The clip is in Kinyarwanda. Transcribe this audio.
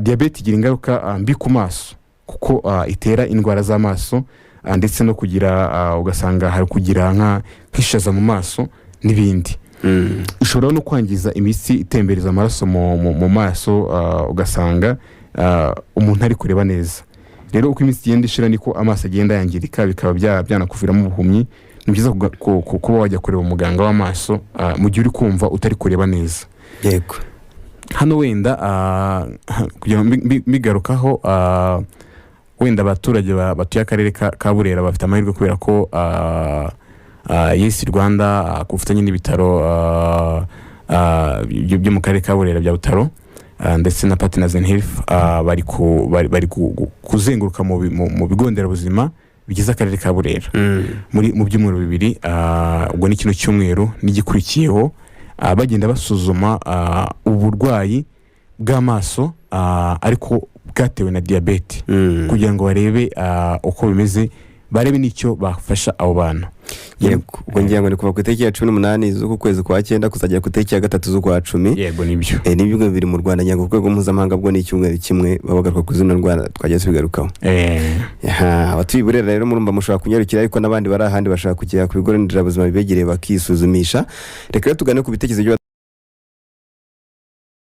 diabete igira ingaruka mbi ku maso kuko itera indwara z'amaso ndetse no kugira ugasanga hari kugira nk'ishaza mu maso n'ibindi. Ishobora no kwangiza imitsi itembereza amaraso mu maso, ugasanga umuntu ari kureba neza. Rero uko imitsi igenda ishira niko amaso agenda yangirika, bikaba byanakuviramo ubuhumyi. Ni byiza kuba wajya kureba umuganga w'amaso mu gihe uri kumva utari kureba neza. Yego. Hano wenda kugira migarukaho wenda abaturage batuye akarere ka Burera bafite amahirwe kubera ko Yes Rwanda kufatanya n'ibitaro byo mu karere ka Burera bya Butaro ndetse na Partners in Health bari kuzenguruka mu bigo nderabuzima bigize akarere ka Burera mu byumweru bibiri, ubwo ni kino cyumweru n'igikurikiyeho, bagenda basuzuma uburwayi bw'amaso ariko bwatewe na diabete kugira ngo barebe uko bimeze, barebe n'icyo bafasha abo bana. Yego, ubwo ngira ngo ni kuva ku itariki ya 18 z'uku kwezi kwa 9 kuzagera ku itariki ya 3 z'ukwa 10. Yego nibyo. Nibyo biri mu Rwanda nyango ku rwego mpuzamahanga bwo ni icyumweru kimwe babagaruka ku zino ndwara twagiye tubigarukaho. Abatuye Burera rero murumva mushaka kunyarukira, ariko n'abandi bari ahandi bashaka kujya ku bigo nderabuzima bibegereye bakisuzumisha. Reka tugane ku bitekerezo